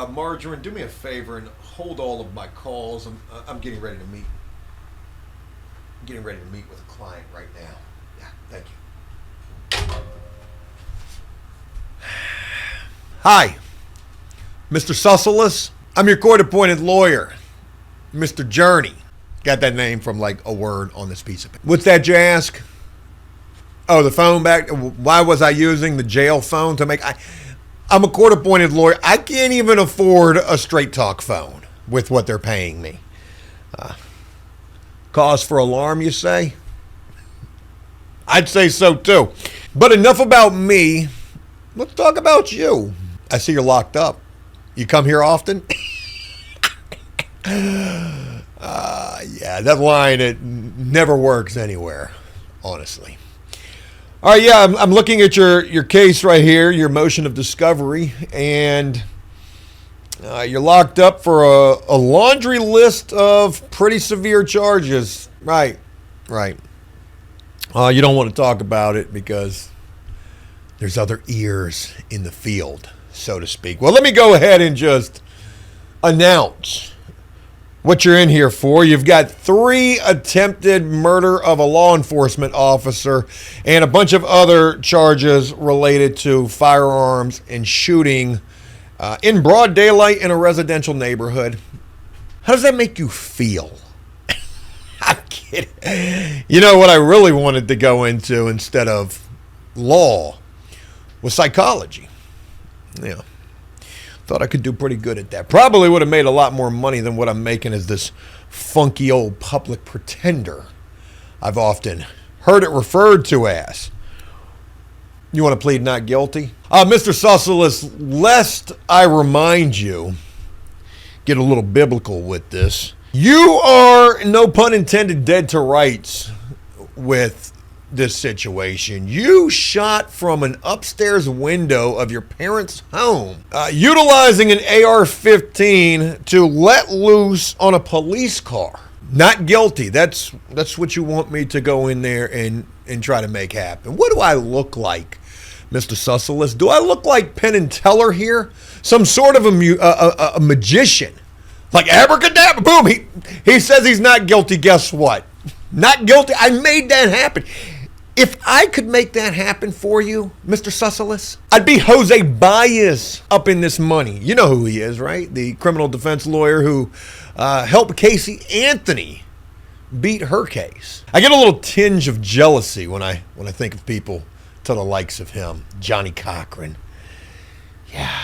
Margarine, do me a favor and hold all of my calls. I'm getting ready to meet. I'm getting ready to meet with a client right now. Yeah, thank you. Hi, Mr. Susselis. I'm your court-appointed lawyer, Mr. Journey. Got that name from like a word on this piece of paper. What's that, you ask? Oh, the phone back. Why was I using the jail phone to make? I'm a court-appointed lawyer. I can't even afford a straight talk phone with what they're paying me. Cause for alarm, you say? I'd say so too. But enough about me. Let's talk about you. I see you're locked up. You come here often? Yeah, that line, it never works anywhere, honestly. All right, yeah, I'm looking at your case right here, your motion of discovery, and you're locked up for a laundry list of pretty severe charges. Right. You don't want to talk about it because there's other ears in the field, so to speak. Well, let me go ahead and just announce what you're in here for. You've got 3 attempted murder of a law enforcement officer and a bunch of other charges related to firearms and shooting in broad daylight in a residential neighborhood. How does that make you feel? I'm kidding. You know what I really wanted to go into instead of law was psychology. Yeah. Thought I could do pretty good at that. Probably would have made a lot more money than what I'm making as this funky old public pretender I've often heard it referred to as. You want to plead not guilty? Mr. Susselis, lest I remind you, get a little biblical with this. You are, no pun intended, dead to rights with this situation. You shot from an upstairs window of your parents' home, utilizing an AR-15 to let loose on a police car. Not guilty. That's what you want me to go in there and try to make happen. What do I look like, Mr. Susselis? Do I look like Penn and Teller here? Some sort of a magician? Like abracadabra, boom, he says he's not guilty. Guess what? Not guilty. I made that happen. If I could make that happen for you, Mr. Susselis, I'd be Jose Baez up in this money. You know who he is, right? The criminal defense lawyer who helped Casey Anthony beat her case. I get a little tinge of jealousy when I think of people to the likes of him. Johnny Cochran. Yeah,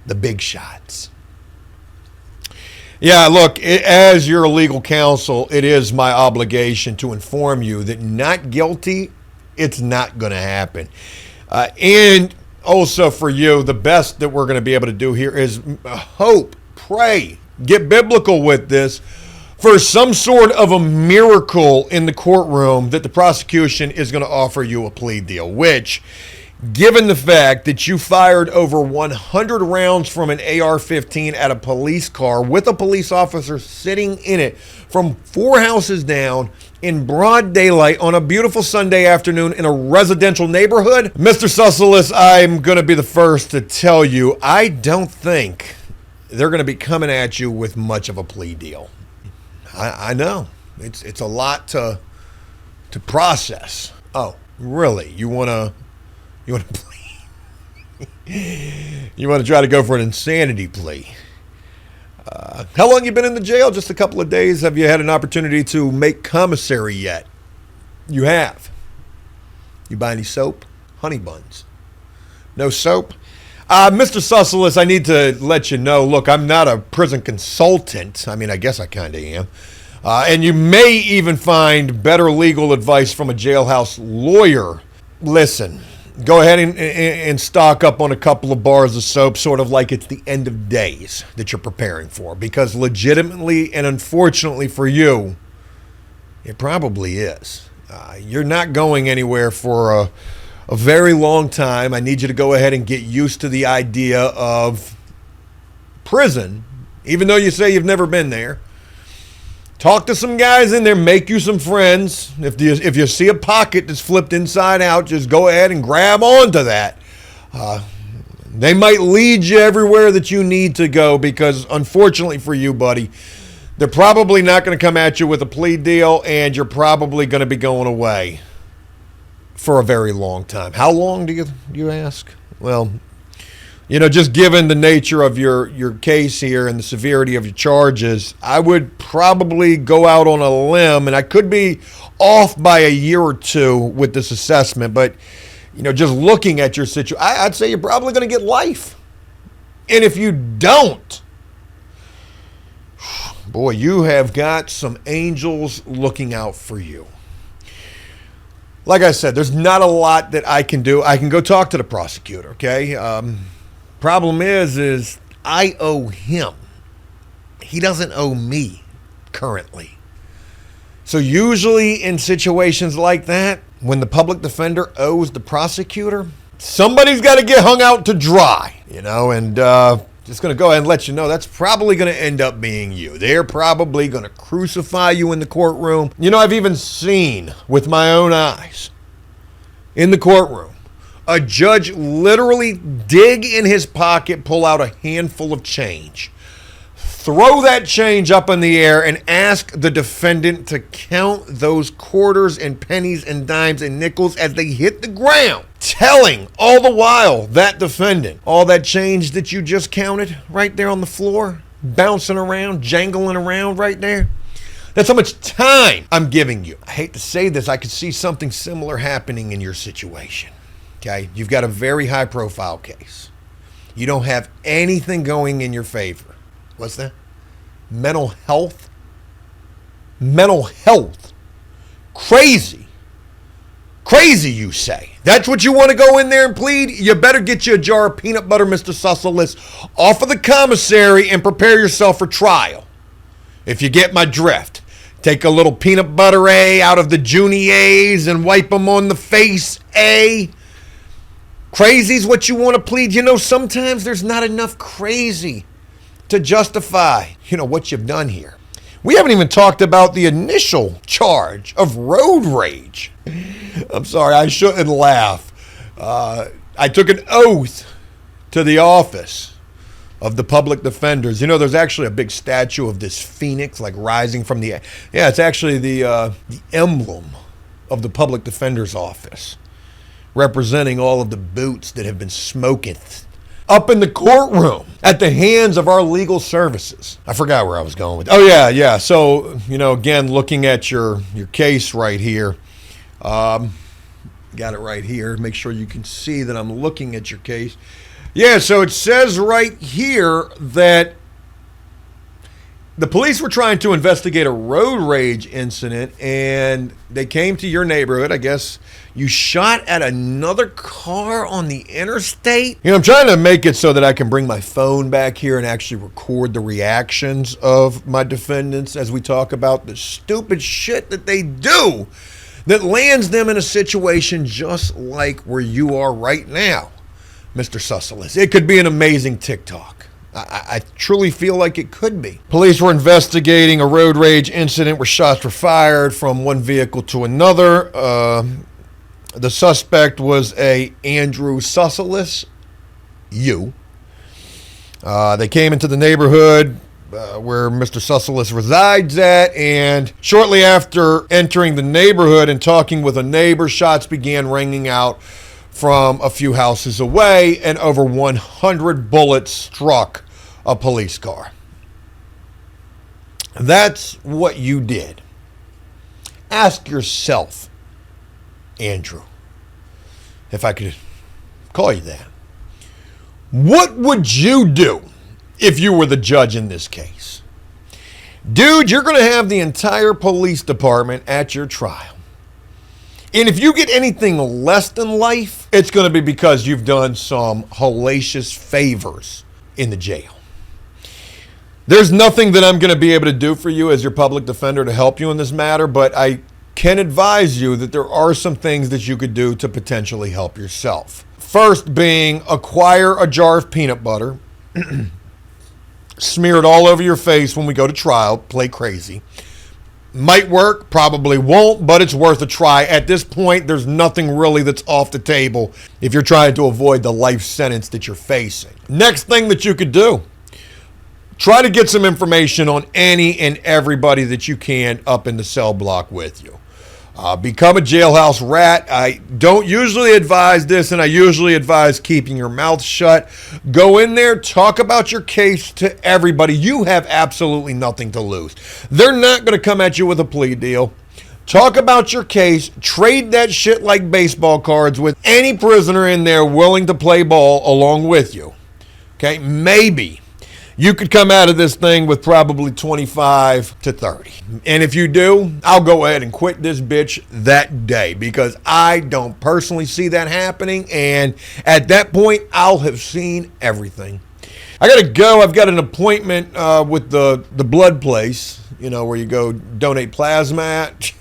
the big shots. Yeah, look, as your legal counsel, it is my obligation to inform you that not guilty, it's not going to happen. And also for you, the best that we're going to be able to do here is hope, pray, get biblical with this for some sort of a miracle in the courtroom that the prosecution is going to offer you a plea deal, which, given the fact that you fired over 100 rounds from an AR-15 at a police car with a police officer sitting in it from 4 houses down in broad daylight on a beautiful Sunday afternoon in a residential neighborhood, Mr. Susselis, I'm going to be the first to tell you, I don't think they're going to be coming at you with much of a plea deal. I know. It's a lot to process. Oh, really? You want to plea? You want to try to go for an insanity plea? How long you been in the jail? Just a couple of days. Have you had an opportunity to make commissary yet? You have. You buy any soap? Honey buns. No soap? Mr. Susselis, I need to let you know, look, I'm not a prison consultant. I mean, I guess I kind of am. And you may even find better legal advice from a jailhouse lawyer. Listen, go ahead and stock up on a couple of bars of soap, sort of like it's the end of days that you're preparing for. Because legitimately and unfortunately for you, it probably is. You're not going anywhere for a very long time. I need you to go ahead and get used to the idea of prison, even though you say you've never been there. Talk to some guys in there, make you some friends. If you see a pocket that's flipped inside out, just go ahead and grab onto that. They might lead you everywhere that you need to go because, unfortunately for you, buddy, they're probably not going to come at you with a plea deal, and you're probably going to be going away for a very long time. How long do you ask? Well, just given the nature of your case here and the severity of your charges, I would probably go out on a limb, and I could be off by a year or two with this assessment, but just looking at your situation, I'd say you're probably going to get life. And if you don't, boy, you have got some angels looking out for you. Like I said, there's not a lot that I can do. I can go talk to the prosecutor, okay? Problem is I owe him. He doesn't owe me currently. So usually in situations like that, when the public defender owes the prosecutor, somebody's got to get hung out to dry, and just going to go ahead and let you know that's probably going to end up being you. They're probably going to crucify you in the courtroom. I've even seen with my own eyes in the courtroom a judge literally dig in his pocket, pull out a handful of change, throw that change up in the air, and ask the defendant to count those quarters and pennies and dimes and nickels as they hit the ground, telling all the while that defendant, all that change that you just counted right there on the floor, bouncing around, jangling around right there, that's how much time I'm giving you. I hate to say this, I could see something similar happening in your situation. Okay, you've got a very high profile case. You don't have anything going in your favor. What's that? Mental health? Mental health. Crazy. Crazy, you say. That's what you want to go in there and plead? You better get you a jar of peanut butter, Mr. Susselis, off of the commissary and prepare yourself for trial. If you get my drift. Take a little peanut butter A out of the Juniors and wipe them on the face A. Crazy's what you want to plead. Sometimes there's not enough crazy to justify, what you've done here. We haven't even talked about the initial charge of road rage. I'm sorry, I shouldn't laugh. I took an oath to the office of the public defenders. There's actually a big statue of this phoenix, like rising from the... Yeah, it's actually the emblem of the public defender's office, representing all of the boots that have been smoking up in the courtroom at the hands of our legal services. I forgot where I was going with. Oh, yeah. So, again, looking at your case right here, got it right here. Make sure you can see that I'm looking at your case. Yeah, so it says right here that the police were trying to investigate a road rage incident, and they came to your neighborhood. I guess you shot at another car on the interstate. I'm trying to make it so that I can bring my phone back here and actually record the reactions of my defendants as we talk about the stupid shit that they do that lands them in a situation just like where you are right now, Mr. Susselis. It could be an amazing TikTok. I truly feel like it could be. Police were investigating a road rage incident where shots were fired from one vehicle to another. The suspect was a Andrew Susselis. They came into the neighborhood where Mr. Susselis resides at, and shortly after entering the neighborhood and talking with a neighbor, shots began ringing out from a few houses away, and over 100 bullets struck a police car. That's what you did. Ask yourself, Andrew, if I could call you that, what would you do if you were the judge in this case? Dude, you're going to have the entire police department at your trial. And if you get anything less than life, it's going to be because you've done some hellacious favors in the jail. There's nothing that I'm going to be able to do for you as your public defender to help you in this matter, but I can advise you that there are some things that you could do to potentially help yourself. First being acquire a jar of peanut butter, smear it all over your face when we go to trial, play crazy. Might work, probably won't, but it's worth a try. At this point, there's nothing really that's off the table if you're trying to avoid the life sentence that you're facing. Next thing that you could do, try to get some information on any and everybody that you can up in the cell block with you. Become a jailhouse rat. I don't usually advise this, and I usually advise keeping your mouth shut. Go in there, talk about your case to everybody. You have absolutely nothing to lose. They're not going to come at you with a plea deal. Talk about your case. Trade that shit like baseball cards with any prisoner in there willing to play ball along with you. Okay, maybe you could come out of this thing with probably 25 to 30. And if you do, I'll go ahead and quit this bitch that day, because I don't personally see that happening. And at that point, I'll have seen everything. I got to go. I've got an appointment with the blood place, you know, where you go donate plasma at.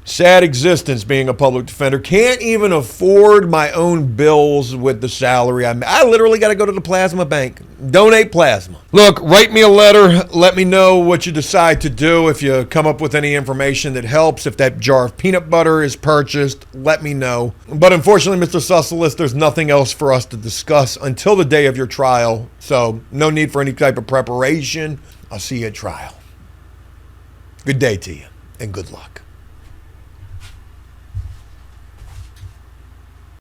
Sad existence being a public defender. Can't even afford my own bills with the salary. I literally got to go to the plasma bank, donate plasma. Look, write me a letter. Let me know what you decide to do. If you come up with any information that helps, if that jar of peanut butter is purchased, let me know. But unfortunately, Mr. Susselis, there's nothing else for us to discuss until the day of your trial. So no need for any type of preparation. I'll see you at trial. Good day to you and good luck.